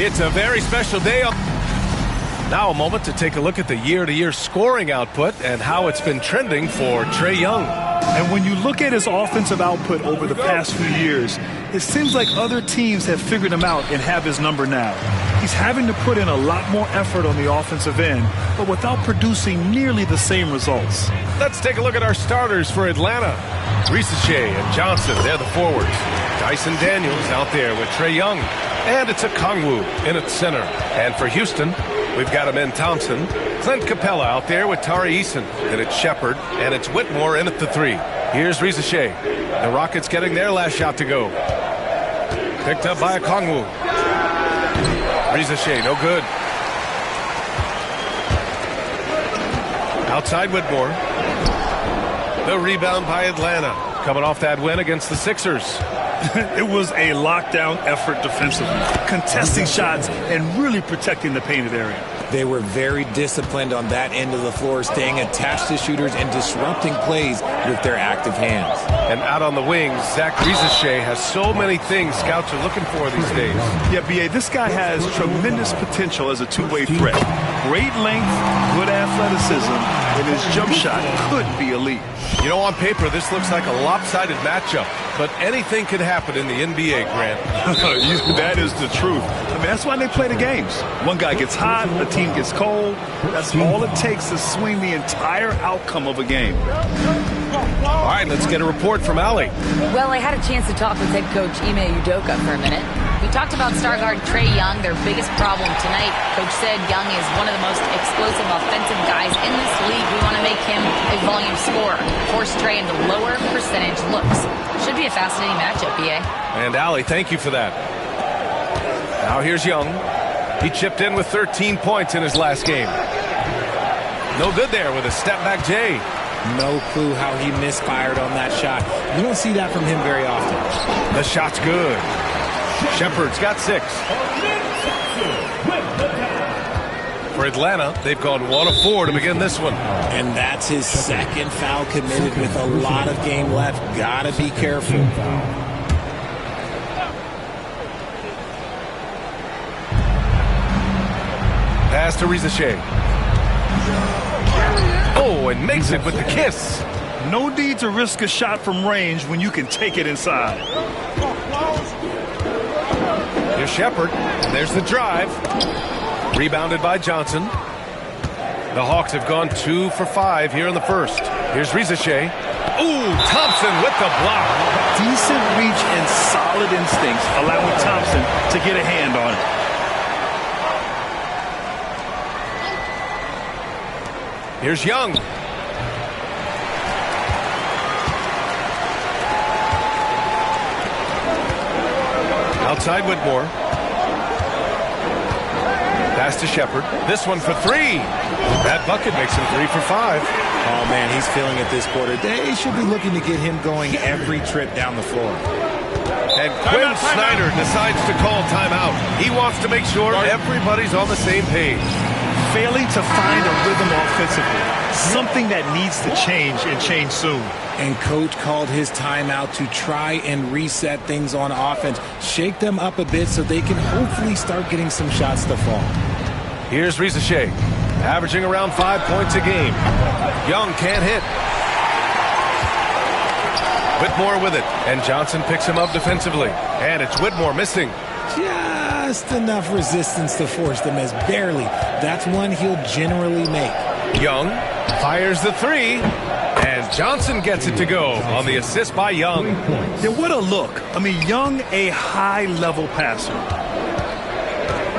It's a very special day. Now a moment to take a look at the year-to-year scoring output and how it's been trending for Trae Young. And when you look at his offensive output over the past few years, it seems like other teams have figured him out and have his number now. He's having to put in a lot more effort on the offensive end, but without producing nearly the same results. Let's take a look at our starters for Atlanta. Risacher and Johnson, they're the forwards. Dyson Daniels out there with Trae Young. And it's Okongwu in at center. And for Houston, we've got Amen Thompson. Clint Capella out there with Tari Eason. And it's Shepard. And it's Whitmore in at the 3. Here's Risacher. The Rockets getting their last shot to go. Picked up by Okongwu. Risacher, no good. Outside Whitmore. The rebound by Atlanta. Coming off that win against the Sixers. It was a lockdown effort defensively, contesting shots and really protecting the painted area. They were very disciplined on that end of the floor, staying attached to shooters and disrupting plays with their active hands. And out on the wings, Zach Risacher has so many things scouts are looking for these days. Yeah, B.A., this guy has tremendous potential as a two-way threat. Great length, good athleticism, and his jump shot could be elite. You know, on paper, this looks like a lopsided matchup, but anything can happen in the NBA, Grant. That is the truth. I mean, that's why they play the games. One guy gets hot, the team gets cold. That's all it takes to swing the entire outcome of a game. All right, let's get a report from Allie. Well, I had a chance to talk with head coach Ime Udoka for a minute. We talked about star guard Trae Young, their biggest problem tonight. Coach said Young is one of the most explosive offensive guys in this league. We want to make him a volume scorer, force Trae into lower percentage looks. Should be a fascinating matchup, B.A. And Allie, thank you for that. Now here's Young. He chipped in with 13 points in his last game. No good there with a step-back J. No clue how he misfired on that shot. You don't see that from him very often. The shot's good. Shepard's got 6. For Atlanta, they've gone 1 of 4 to begin this one. And that's his second foul committed with a lot of game left. Gotta be careful. Pass to Risacher. Oh, and makes it with the kiss. No need to risk a shot from range when you can take it inside. Here's Shepard. There's the drive. Rebounded by Johnson. The Hawks have gone 2 for 5 here in the first. Here's Risacher. Ooh, Thompson with the block. Decent reach and solid instincts, allowing Thompson to get a hand on it. Here's Young. Outside Whitmore. Pass to Shepard. This one for 3. That bucket makes him 3 for 5. Oh, man, he's feeling it this quarter. They should be looking to get him going every trip down the floor. And Quinn Snyder decides to call timeout. He wants to make sure everybody's on the same page. Failing to find a rhythm offensively. Something that needs to change and change soon. And coach called his timeout to try and reset things on offense. Shake them up a bit so they can hopefully start getting some shots to fall. Here's Risacher, averaging around 5 points a game. Young can't hit. Whitmore with it, and Johnson picks him up defensively. And it's Whitmore missing. Just enough resistance to force the miss, barely. That's one he'll generally make. Young fires the 3, and Johnson gets it to go on the assist by Young. Yeah, what a look. I mean, Young, a high-level passer.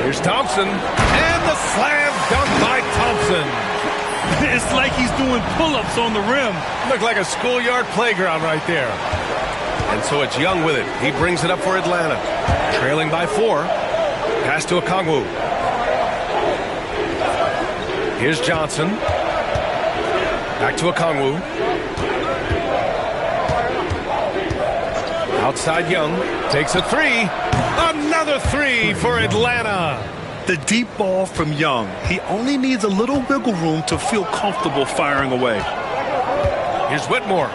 Here's Thompson, and the slam dunk by Thompson. It's like he's doing pull-ups on the rim. Looked like a schoolyard playground right there. And so it's Young with it. He brings it up for Atlanta. Trailing by 4. Pass to Okongwu. Here's Johnson. Back to Okongwu. Outside Young. Takes a 3. Another 3 for Atlanta. The deep ball from Young. He only needs a little wiggle room to feel comfortable firing away. Here's Whitmore.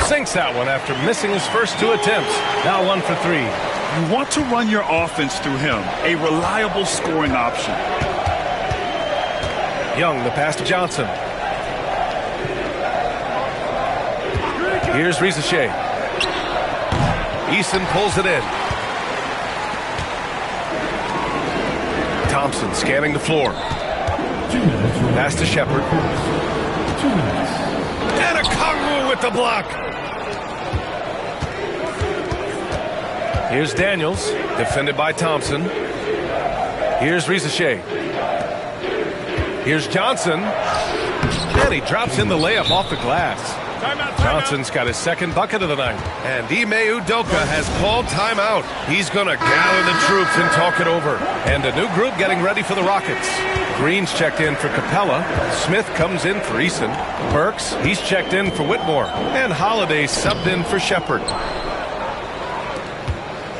Sinks that one after missing his first 2 attempts. Now 1 for 3. You want to run your offense through him, a reliable scoring option. Young, the pass to Johnson. Here's Risacher. Eason pulls it in. Thompson scanning the floor. Pass to Shepard. And a Kongwu with the block. Here's Daniels, defended by Thompson. Here's Risacher. Here's Johnson. And he drops in the layup off the glass. Johnson's got his second bucket of the night. And Ime Udoka has called timeout. He's going to gather the troops and talk it over. And a new group getting ready for the Rockets. Green's checked in for Capella. Smith comes in for Eason. Burks, he's checked in for Whitmore. And Holiday subbed in for Shepard.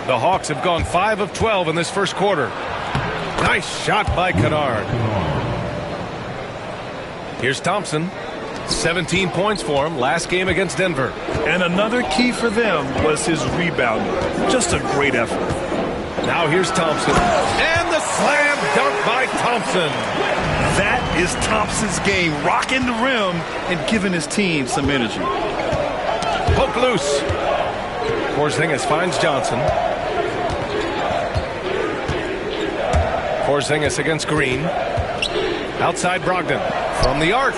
The Hawks have gone 5 of 12 in this first quarter. Nice shot by Kennard. Here's Thompson. 17 points for him last game against Denver. And another key for them was his rebounding. Just a great effort. Now here's Thompson. And the slam dunk by Thompson. That is Thompson's game, rocking the rim and giving his team some energy. Poke loose. Porzingis finds Johnson. Porzingis against Green. Outside Brogdon. From the arc.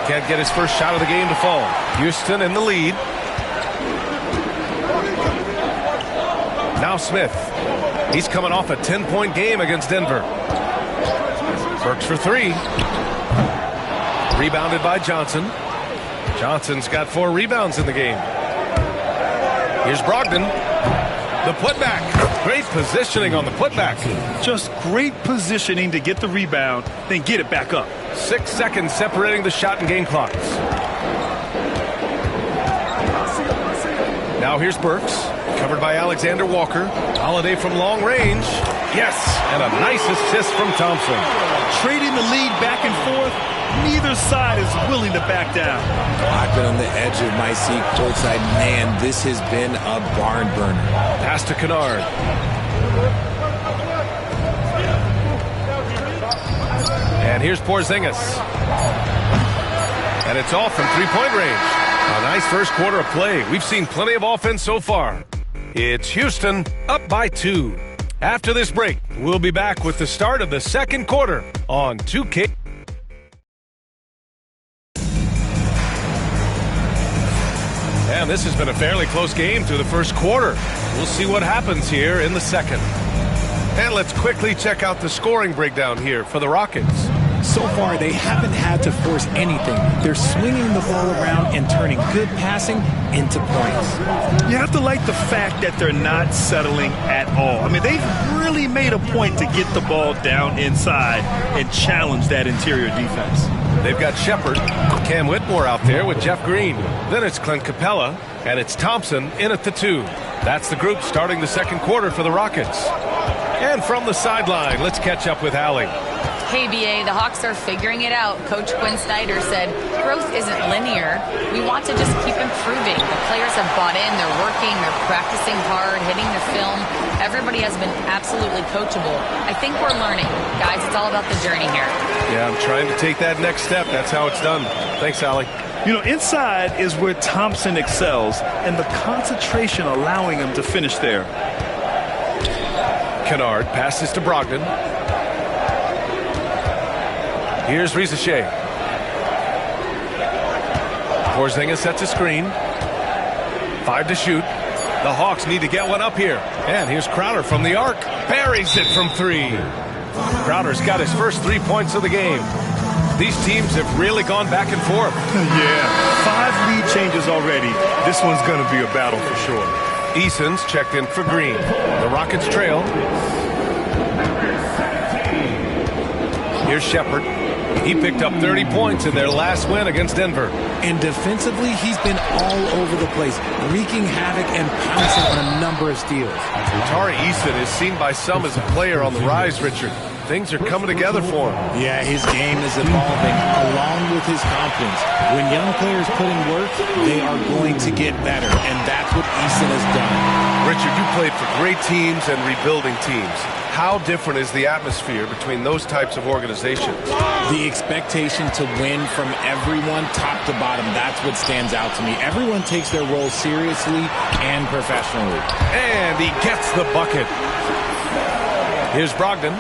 Can't get his first shot of the game to fall. Houston in the lead. Now Smith. He's coming off a 10-point game against Denver. Burks for 3. Rebounded by Johnson. Johnson's got 4 rebounds in the game. Here's Brogdon. The putback. Great positioning on the putback. Just great positioning to get the rebound, then get it back up. 6 seconds separating the shot and game clocks. Now here's Burks. Covered by Alexander Walker. Holiday from long range. Yes, and a nice assist from Thompson. Trading the lead back and forth. Neither side is willing to back down. I've been on the edge of my seat courtside. Man, this has been a barn burner. Pass to Kennard. And here's Porzingis. And it's off from three-point range. A nice first quarter of play. We've seen plenty of offense so far. It's Houston up by 2. After this break, we'll be back with the start of the second quarter on 2K. And this has been a fairly close game through the first quarter. We'll see what happens here in the second. And let's quickly check out the scoring breakdown here for the Rockets. So far, they haven't had to force anything. They're swinging the ball around and turning good passing into points. You have to like the fact that they're not settling at all. I mean, they've really made a point to get the ball down inside and challenge that interior defense. They've got Shepard, Cam Whitmore out there with Jeff Green. Then it's Clint Capella, and it's Thompson in at the 2. That's the group starting the second quarter for the Rockets. And from the sideline, let's catch up with Allie. Hey, BA, the Hawks are figuring it out. Coach Quinn Snyder said growth isn't linear. We want to just keep improving. The players have bought in. They're working. They're practicing hard, hitting the film. Everybody has been absolutely coachable. I think we're learning. Guys, it's all about the journey here. Yeah, I'm trying to take that next step. That's how it's done. Thanks, Allie. You know, inside is where Thompson excels, and the concentration allowing him to finish there. Kennard passes to Brogdon. Here's Risacher. Porzingis sets a screen. 5 to shoot. The Hawks need to get one up here. And here's Crowder from the arc. Buries it from 3. Crowder's got his first 3 points of the game. These teams have really gone back and forth. Yeah, 5 lead changes already. This one's going to be a battle for sure. Eason's checked in for Green. The Rockets trail. Here's Shepard. He picked up 30 points in their last win against Denver. And defensively, he's been all over the place, wreaking havoc and pouncing on a number of steals. Tari Eason is seen by some as a player on the rise, Richard. things are coming together for him. Yeah, his game is evolving along with his confidence. When young players put in work, they are going to get better, and that's what Easton has done. Richard, you played for great teams and rebuilding teams. How different is the atmosphere between those types of organizations? The expectation to win from everyone, top to bottom, that's what stands out to me. Everyone takes their role seriously and professionally. And he gets the bucket. Here's Brogdon.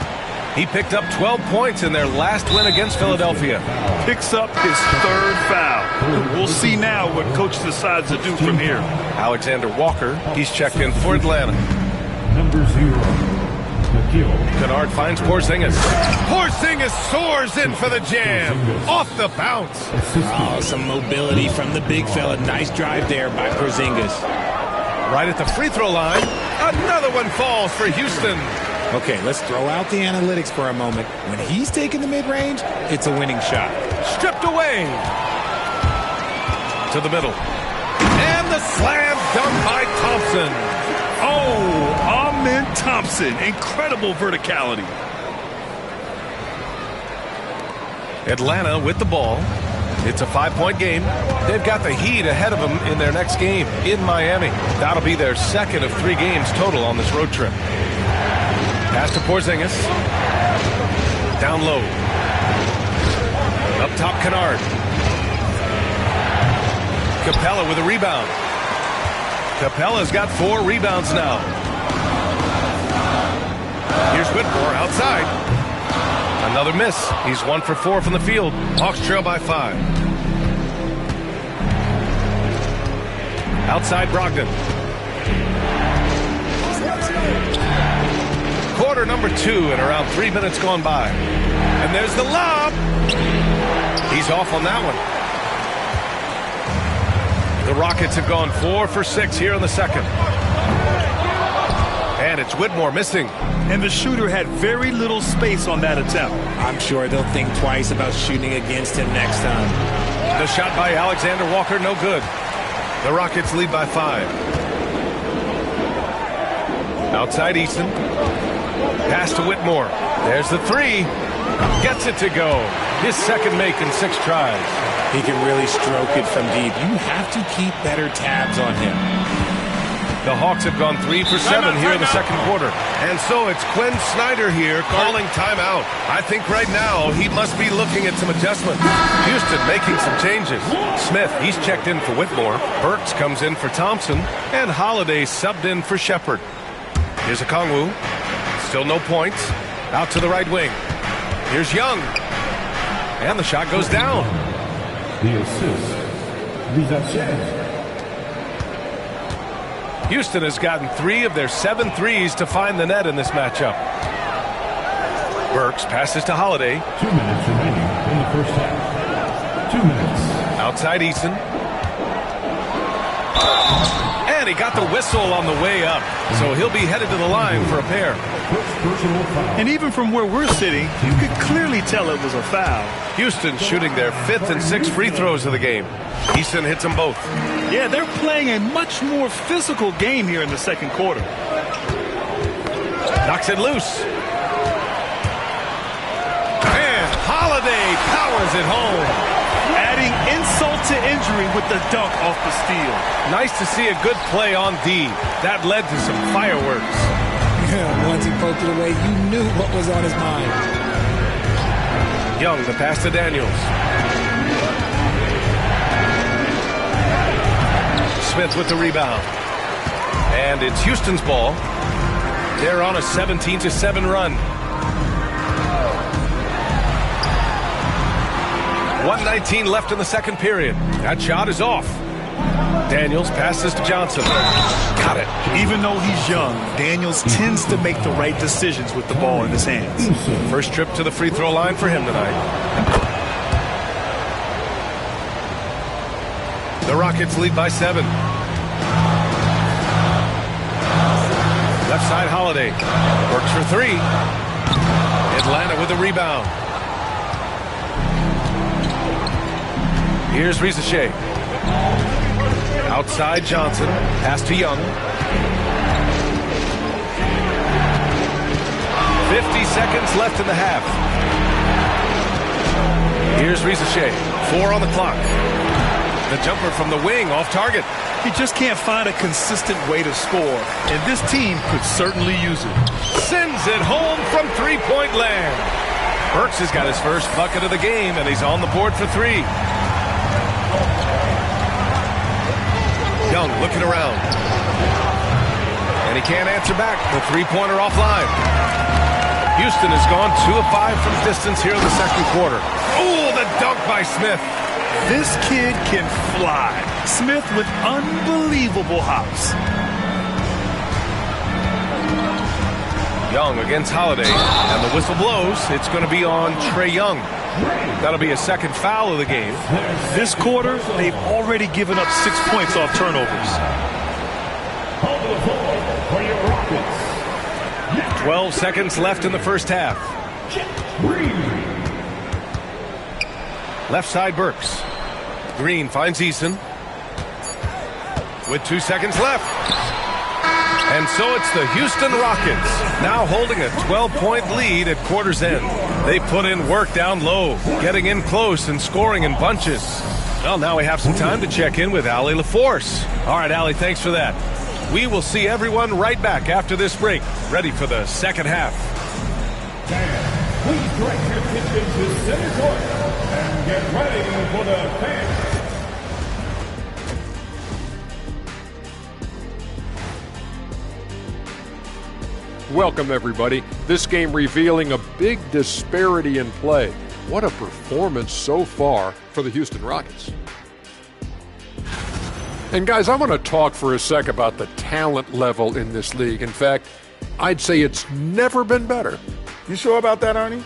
He picked up 12 points in their last win against Philadelphia. Picks up his third foul. We'll see now what coach decides to do from here. Alexander Walker, he's checked in for Atlanta. Number 0. Kennard finds Porzingis. Porzingis soars in for the jam. Off the bounce. Oh, some mobility from the big fella. Nice drive there by Porzingis. Right at the free throw line. Another one falls for Houston. Okay, let's throw out the analytics for a moment. When he's taking the mid-range, it's a winning shot. Stripped away. To the middle. And the slam dunk by Thompson. Oh, Amen Thompson. Incredible verticality. Atlanta with the ball. It's a 5-point game. They've got the Heat ahead of them in their next game in Miami. That'll be their second of 3 games total on this road trip. Pass to Porzingis. Down low. Up top, Kennard. Capella with a rebound. Capella's got 4 rebounds now. Here's Whitmore outside. Another miss. He's 1 for 4 from the field. Hawks trail by 5. Outside Brogdon. Quarter number 2 and around 3 minutes gone by. And there's the lob. He's off on that one. The Rockets have gone 4 for 6 here in the second. And it's Whitmore missing. And the shooter had very little space on that attempt. I'm sure they'll think twice about shooting against him next time. The shot by Alexander Walker, no good. The Rockets lead by 5. Outside Easton. Pass to Whitmore. There's the 3. Gets it to go. His second make in 6 tries. He can really stroke it from deep. You have to keep better tabs on him. The Hawks have gone 3 for 7 here in the second quarter. And so it's Quinn Snyder here calling timeout. I think right now he must be looking at some adjustments. Houston making some changes. Smith, he's checked in for Whitmore. Burks comes in for Thompson. And Holiday subbed in for Shepard. Here's Okongwu. Still no points. Out to the right wing. Here's Young. And the shot goes down. The assist. Houston has gotten 3 of their 7 threes to find the net in this matchup. Burks passes to Holiday. 2 minutes remaining in the first half. 2 minutes. Outside Easton. And he got the whistle on the way up. So he'll be headed to the line for a pair. And even from where we're sitting, you could clearly tell it was a foul. Houston shooting their 5th and 6th free throws of the game. Easton hits them both. Yeah, they're playing a much more physical game here in the second quarter. Knocks it loose. And Holiday powers it home. Adding insult to injury with the dunk off the steal. Nice to see a good play on D. That led to some fireworks. Once he poked it away, you knew what was on his mind. Young, the pass to Daniels. Smith with the rebound. And it's Houston's ball. They're on a 17-7 run. 1:19 left in the second period. That shot is off. Daniels passes to Johnson. Got it. Even though he's young, Daniels tends to make the right decisions with the ball in his hands. First trip to the free throw line for him tonight. The Rockets lead by 7. Left side Holiday. Works for 3. Atlanta with the rebound. Here's Risache. Outside Johnson. Pass to Young. 50 seconds left in the half. Here's Risacher. 4 on the clock. The jumper from the wing off target. He just can't find a consistent way to score, and this team could certainly use it. Sends it home from three-point land. Burks has got his first bucket of the game, and he's on the board for 3. Young looking around. And he can't answer back. The three-pointer offline. Houston has gone 2 of 5 from distance here in the second quarter. Oh, the dunk by Smith. This kid can fly. Smith with unbelievable hops. Young against Holiday, and the whistle blows. It's going to be on Trae Young. That'll be a second foul of the game. This quarter, they've already given up 6 points off turnovers. 12 seconds left in the first half. Left side Burks. Green finds Eason. With 2 seconds left. And so it's the Houston Rockets, now holding a 12-point lead at quarter's end. They put in work down low, getting in close and scoring in bunches. Well, now we have some time to check in with Allie LaForce. All right, Allie, thanks for that. We will see everyone right back after this break, ready for the second half. Fans, please direct your attention to center court and get ready for the fans. Welcome, everybody. This game revealing a big disparity in play. What a performance so far for the Houston Rockets. And guys, I want to talk for a sec about the talent level in this league. In fact, I'd say it's never been better. You sure about that, Ernie?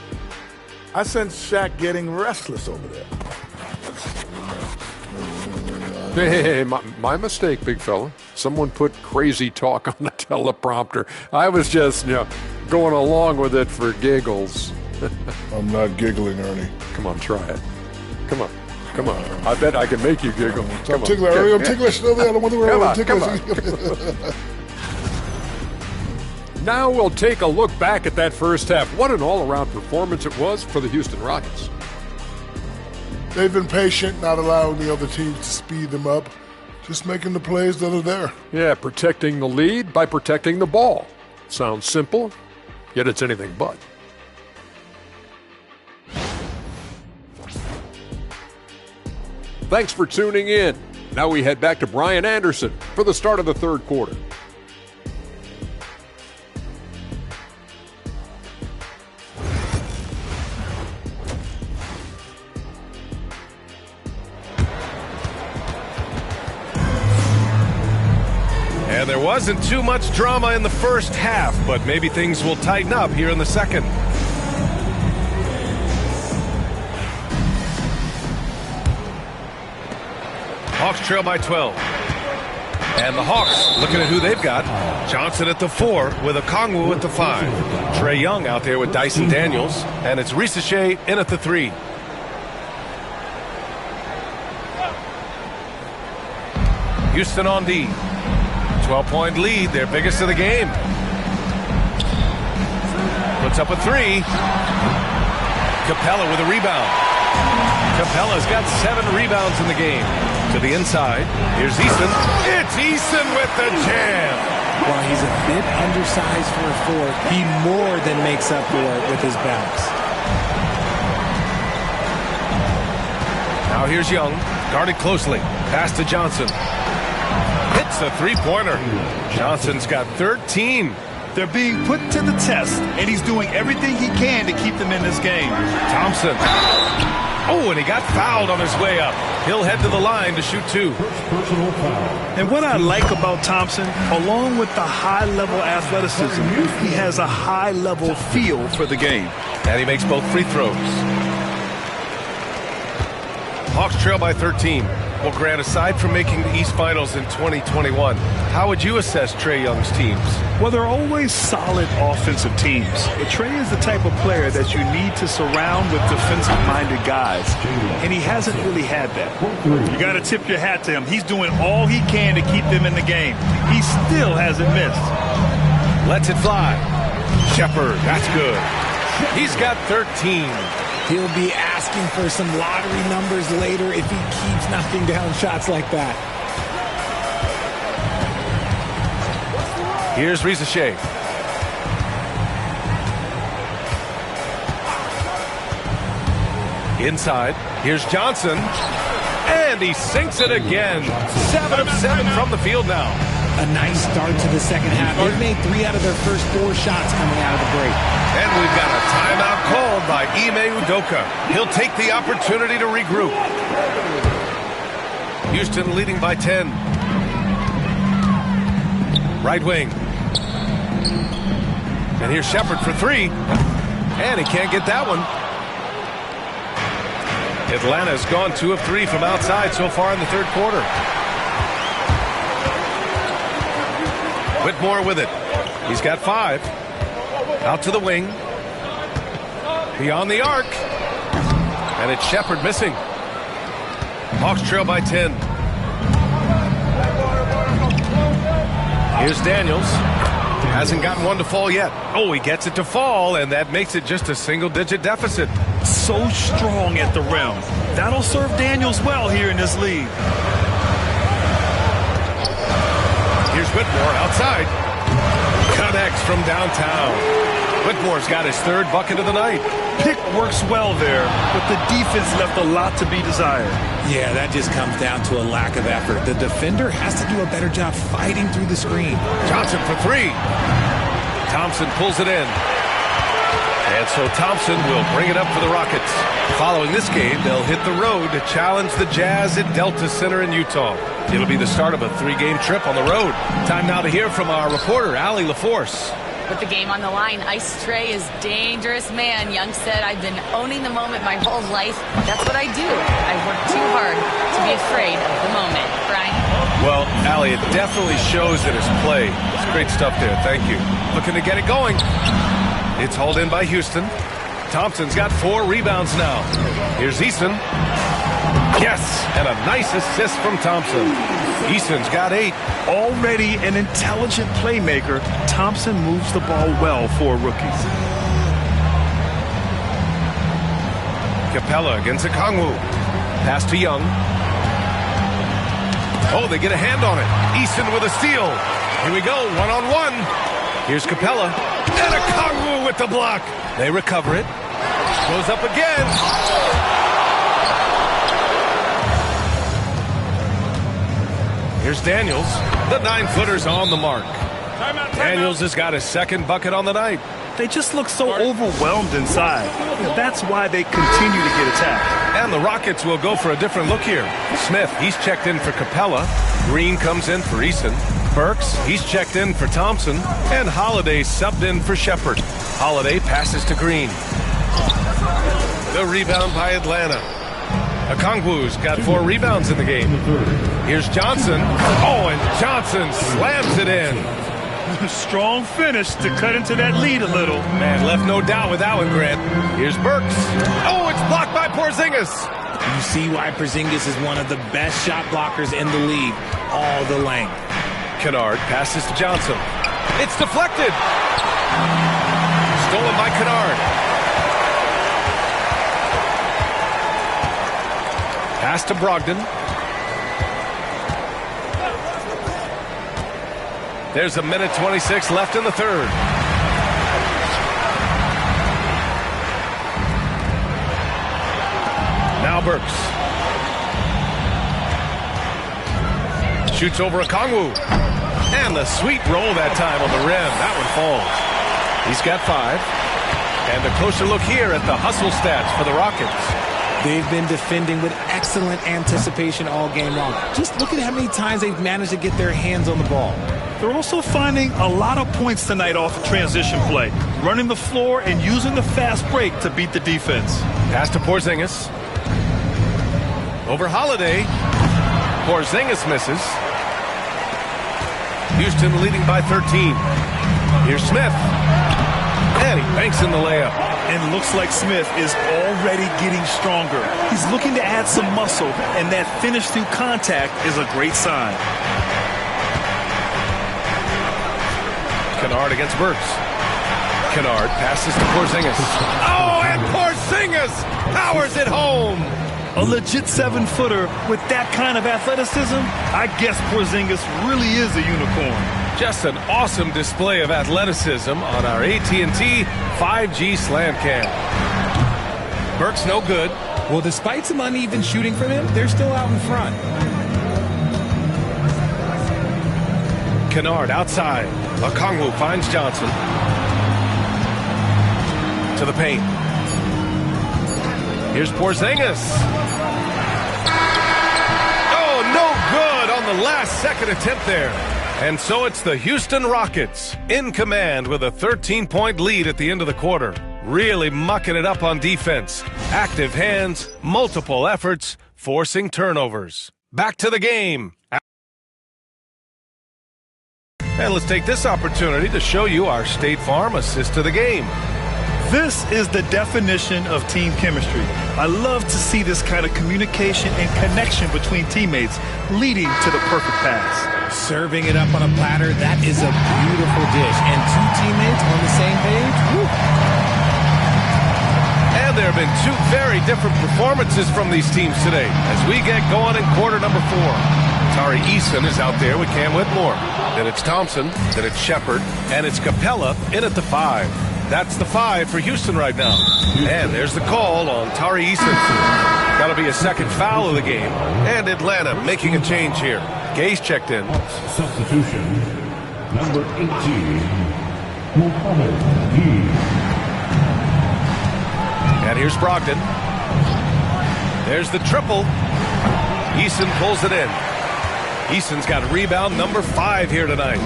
I sense Shaq getting restless over there. Hey, my mistake, big fella. Someone put crazy talk on the teleprompter. I was just, going along with it for giggles. I'm not giggling, Ernie. Come on, try it. Come on. I bet I can make you giggle. I'm ticklish. Ernie, I'm ticklish over there. I don't want to wear I'm ticklish. Now we'll take a look back at that first half. What an all-around performance it was for the Houston Rockets. They've been patient, not allowing the other teams to speed them up, just making the plays that are there. Yeah, protecting the lead by protecting the ball. Sounds simple, yet it's anything but. Thanks for tuning in. Now we head back to Brian Anderson for the start of the third quarter. And there wasn't too much drama in the first half, but maybe things will tighten up here in the second. Hawks trail by 12. And the Hawks looking at who they've got. Johnson at the 4 with Okongwu at the 5. Trae Young out there with Dyson Daniels. And it's Risacher in at the 3. Houston on D. 12-point lead, their biggest of the game. Puts up a 3. Capella with a rebound. Capella's got 7 rebounds in the game. To the inside, here's Eason. It's Eason with the jam. While he's a bit undersized for a 4, he more than makes up for it with his bounce. Now here's Young, guarded closely. Pass to Johnson. Hits the three-pointer. Johnson's got 13. They're being put to the test, and he's doing everything he can to keep them in this game. Thompson. Oh, and he got fouled on his way up. He'll head to the line to shoot 2. Personal foul. And what I like about Thompson, along with the high-level athleticism, he has a high-level feel for the game. And he makes both free throws. Hawks trail by 13. Well, Grant, aside from making the East Finals in 2021, how would you assess Trae Young's teams? Well, they're always solid offensive teams. But Trae is the type of player that you need to surround with defensive-minded guys, and he hasn't really had that. You got to tip your hat to him. He's doing all he can to keep them in the game. He still hasn't missed. Lets it fly. Shepard, that's good. He's got 13. He'll be asking for some lottery numbers later if he keeps knocking down shots like that. Here's Risache. Inside, here's Johnson. And he sinks it again. 7 of 7 from the field now. A nice start to the second half. They've made 3 out of their first 4 shots coming out of the break. And we've got a timeout called by Ime Udoka. He'll take the opportunity to regroup. Houston leading by 10. Right wing. And here's Shepard for 3. And he can't get that one. Atlanta's gone 2 of 3 from outside so far in the third quarter. Whitmore with it. He's got 5. Out to the wing. Beyond the arc. And it's Shepard missing. Hawks trail by 10. Here's Daniels. Hasn't gotten one to fall yet. Oh, he gets it to fall, and that makes it just a single-digit deficit. So strong at the rim. That'll serve Daniels well here in this league. Here's Whitmore outside. Connects from downtown. Whitmore's got his 3rd bucket of the night. Pick works well there, but the defense left a lot to be desired. Yeah, that just comes down to a lack of effort. The defender has to do a better job fighting through the screen. Johnson for 3. Thompson pulls it in. And so Thompson will bring it up for the Rockets. Following this game, they'll hit the road to challenge the Jazz at Delta Center in Utah. It'll be the start of a 3-game trip on the road. Time now to hear from our reporter, Allie LaForce. With the game on the line, Ice Trae is dangerous man. Young said, I've been owning the moment my whole life. That's what I do. I work too hard to be afraid of the moment. Brian? Well, Allie, it definitely shows in his play. It's great stuff there. Thank you. Looking to get it going. It's hauled in by Houston. Thompson's got 4 rebounds now. Here's Eason. Yes, and a nice assist from Thompson. Eason's got 8. Already an intelligent playmaker, Thompson moves the ball well for a rookie. Capella against Okongwu. Pass to Young. Oh, they get a hand on it. Eason with a steal. Here we go, 1-on-1. Here's Capella. And Okongwu with the block. They recover it. Goes up again. Here's Daniels. The 9-footer's on the mark. Daniels has got his 2nd bucket on the night. They just look so overwhelmed inside. That's why they continue to get attacked. And the Rockets will go for a different look here. Smith, he's checked in for Capella. Green comes in for Eason. Burks, he's checked in for Thompson. And Holiday subbed in for Shepard. Holiday passes to Green. The rebound by Atlanta. Okongwu's got 4 rebounds in the game. Here's Johnson. Oh, and Johnson slams it in. Strong finish to cut into that lead a little. Man, left no doubt with that one, Grant. Here's Burks. Oh, it's blocked by Porzingis. You see why Porzingis is one of the best shot blockers in the league. All the length. Kennard passes to Johnson. It's deflected. Stolen by Kennard. Pass to Brogdon. There's 1:26 left in the third. Now Burks. Shoots over Okongwu. And the sweet roll that time on the rim. That one falls. He's got 5. And a closer look here at the hustle stats for the Rockets. They've been defending with excellent anticipation all game long. Just look at how many times they've managed to get their hands on the ball. They're also finding a lot of points tonight off of transition play, running the floor and using the fast break to beat the defense. Pass to Porzingis. Over Holiday. Porzingis misses. Houston leading by 13. Here's Smith. And he banks in the layup. And looks like Smith is already getting stronger. He's looking to add some muscle, and that finish through contact is a great sign. Kennard against Burks. Kennard passes to Porzingis. Oh, and Porzingis powers it home. A legit 7-footer with that kind of athleticism, I guess Porzingis really is a unicorn. Just an awesome display of athleticism on our AT&T 5G Slam Cam. Burke's no good. Well, despite some uneven shooting from him, they're still out in front. Kennard outside. Okongwu finds Johnson. To the paint. Here's Porzingis. Oh, no good on the last second attempt there. And so it's the Houston Rockets in command with a 13-point lead at the end of the quarter. Really mucking it up on defense. Active hands, multiple efforts, forcing turnovers. Back to the game. And let's take this opportunity to show you our State Farm assist to the game. This is the definition of team chemistry. I love to see this kind of communication and connection between teammates leading to the perfect pass. Serving it up on a platter, that is a beautiful dish. And two teammates on the same page. Woo. And there have been two very different performances from these teams today as we get going in quarter number 4. Tari Eason is out there with Cam Whitmore. Then it's Thompson, then it's Shepard, and it's Capella in at the 5. That's the 5 for Houston right now. And there's the call on Tari Eason. Got to be a second foul of the game. And Atlanta making a change here. Gay's checked in. Substitution, number 18, Mohamed Gay. And here's Brogdon. There's the triple. Eason pulls it in. Eason's got rebound number 5 here tonight.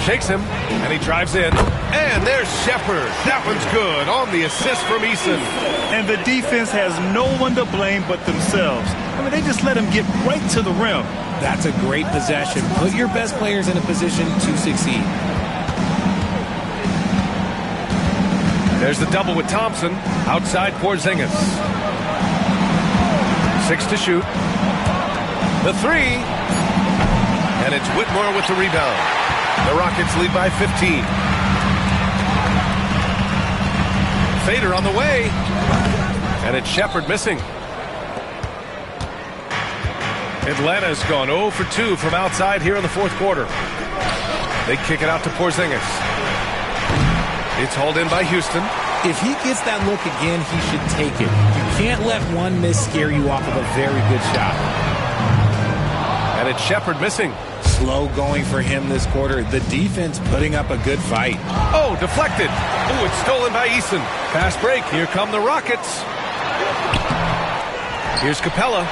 Shakes him, and he drives in. And there's Shepard. That one's good on the assist from Eason. And the defense has no one to blame but themselves. I mean, they just let him get right to the rim. That's a great possession. Put your best players in a position to succeed. There's the double with Thompson. Outside Porzingis. 6 to shoot. The 3. And it's Whitmore with the rebound. The Rockets lead by 15. Fader on the way. And it's Shepard missing. Atlanta's gone 0 for 2 from outside here in the fourth quarter. They kick it out to Porzingis. It's hauled in by Houston. If he gets that look again, he should take it. You can't let one miss scare you off of a very good shot. And it's Shepard missing. Slow going for him this quarter. The defense putting up a good fight. Oh, deflected. Oh, it's stolen by Eason. Fast break. Here come the Rockets. Here's Capella.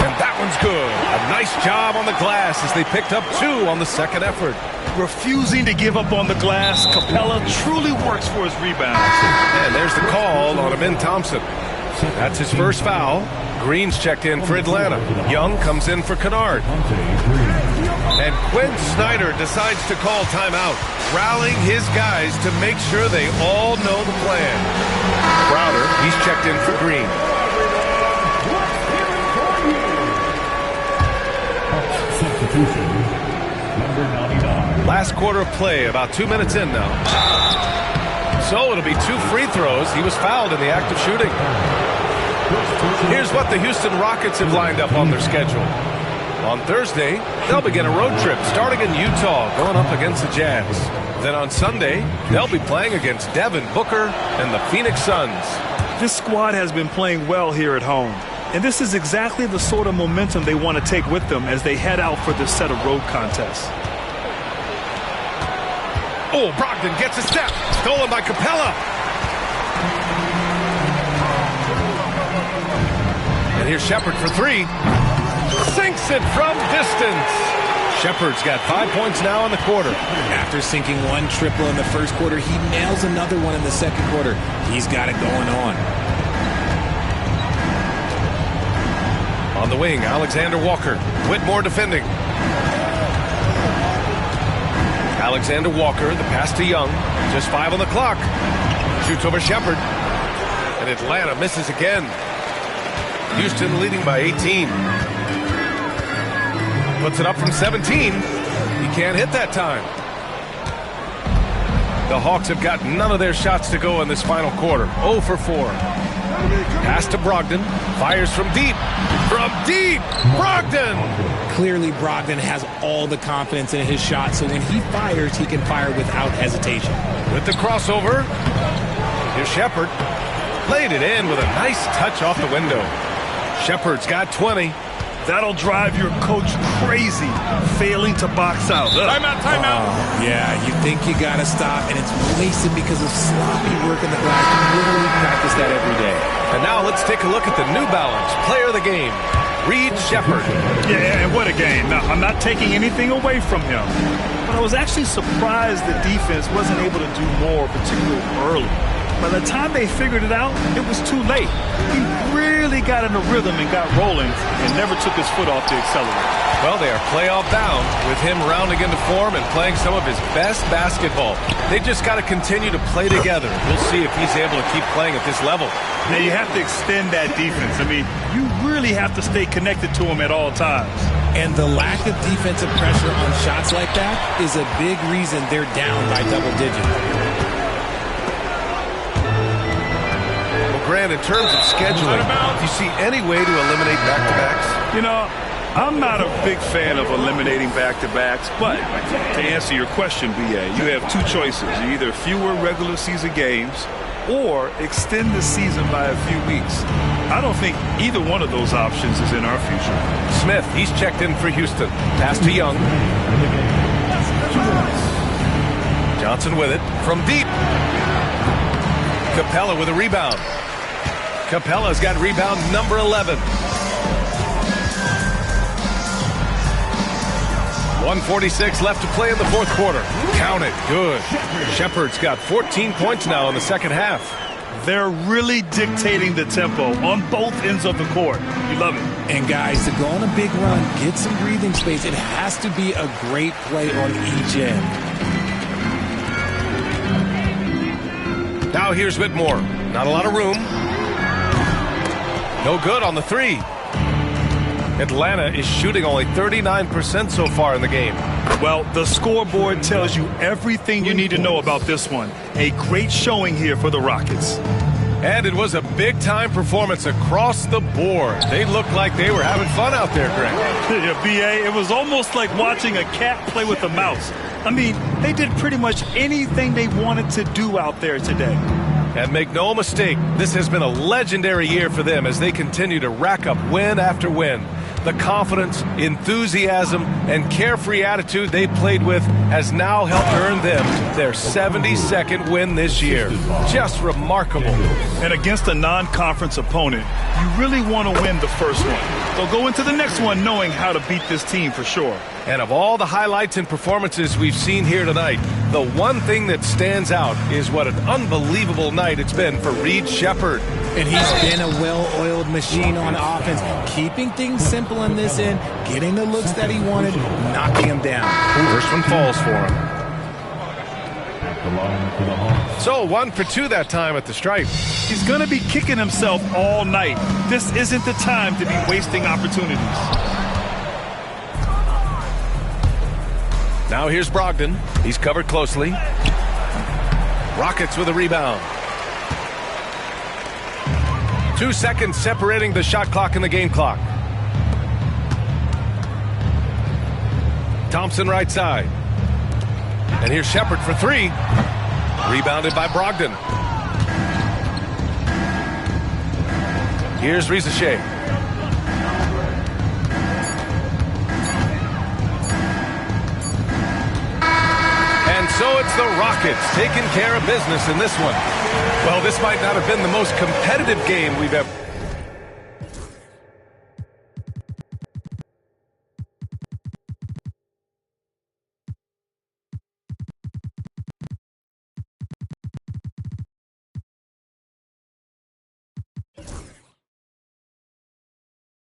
And that one's good. A nice job on the glass as they picked up 2 on the second effort. Refusing to give up on the glass, Capella truly works for his rebounds. And there's the call on Amin Thompson. That's his first foul. Green's checked in for Atlanta. Young comes in for Kennard. And Quinn Snyder decides to call timeout, rallying his guys to make sure they all know the plan. Crowder, he's checked in for Green. Substitution, number 99. Last quarter of play, about 2 minutes in now. So it'll be 2 free throws. He was fouled in the act of shooting. Here's what the Houston Rockets have lined up on their schedule. On Thursday, they'll begin a road trip starting in Utah, going up against the Jazz. Then on Sunday, they'll be playing against Devin Booker and the Phoenix Suns. This squad has been playing well here at home. And this is exactly the sort of momentum they want to take with them as they head out for this set of road contests. Oh, Brogdon gets a step. Stolen by Capella. And here's Shepard for 3. Sinks it from distance. Shepard's got 5 points now in the quarter. After sinking 1 triple in the first quarter, he nails another one in the second quarter. He's got it going on. On the wing, Alexander Walker. Whitmore defending. Alexander Walker, the pass to Young. Just 5 on the clock. Shoots over Shepard. And Atlanta misses again. Houston leading by 18. Puts it up from 17. He can't hit that time. The Hawks have got none of their shots to go in this final quarter. 0 for 4. Pass to Brogdon. Fires from deep. From deep! Brogdon! Clearly, Brogdon has all the confidence in his shot, so when he fires, he can fire without hesitation. With the crossover, here's Shepherd. Played it in with a nice touch off the window. Shepherd's got 20. That'll drive your coach crazy, failing to box out. Timeout. Yeah, you think you got to stop, and it's wasted because of sloppy work in the glass. You literally practice that every day. And now let's take a look at the New Balance player of the game, Reed Shepherd. Yeah, and what a game. Now, I'm not taking anything away from him, but I was actually surprised the defense wasn't able to do more, particularly early. By the time they figured it out, it was too late. He really got in a rhythm and got rolling and never took his foot off the accelerator. Well, they are playoff bound with him rounding into form and playing some of his best basketball. They just got to continue to play together. We'll see if he's able to keep playing at this level. Now, you have to extend that defense. I mean, you really have to stay connected to him at all times. And the lack of defensive pressure on shots like that is a big reason they're down by double digits. Grant, in terms of scheduling, do you see any way to eliminate back-to-backs? You know, I'm not a big fan of eliminating back-to-backs, but to answer your question, B.A., you have two choices. Either fewer regular season games or extend the season by a few weeks. I don't think either one of those options is in our future. Smith, he's checked in for Houston. Pass to Young. Johnson with it from deep. Capella with a rebound. Capella's got rebound number 11. 1:46 left to play in the fourth quarter. Count it. Good. Shepherd's got 14 points now in the second half. They're really dictating the tempo on both ends of the court. You love it. And guys, to go on a big run, get some breathing space, it has to be a great play on each end. Now here's Whitmore. Not a lot of room. No good on the three. Atlanta is shooting only 39% so far in the game. Well, the scoreboard tells you everything you need to know about this one. A great showing here for the Rockets. And it was a big-time performance across the board. They looked like they were having fun out there, Greg. Yeah, B.A., it was almost like watching a cat play with a mouse. I mean, they did pretty much anything they wanted to do out there today. And make no mistake, this has been a legendary year for them as they continue to rack up win after win. The confidence, enthusiasm, and carefree attitude they played with has now helped earn them their 72nd win this year. Just remarkable. And against a non-conference opponent, you really want to win the first one. So go into the next one knowing how to beat this team for sure. And of all the highlights and performances we've seen here tonight, the one thing that stands out is what an unbelievable night it's been for Reed Shepherd. And he's been a well-oiled machine on offense, keeping things simple in this end, getting the looks that he wanted, knocking them down. First one falls for him. So 1 for 2 that time at the stripe. He's going to be kicking himself all night. This isn't the time to be wasting opportunities. Now here's Brogdon. He's covered closely. Rockets with a rebound. 2 seconds separating the shot clock and the game clock. Thompson right side. And here's Shepherd for three. Rebounded by Brogdon. Here's Risacher. And so it's the Rockets taking care of business in this one. Well, this might not have been the most competitive game we've ever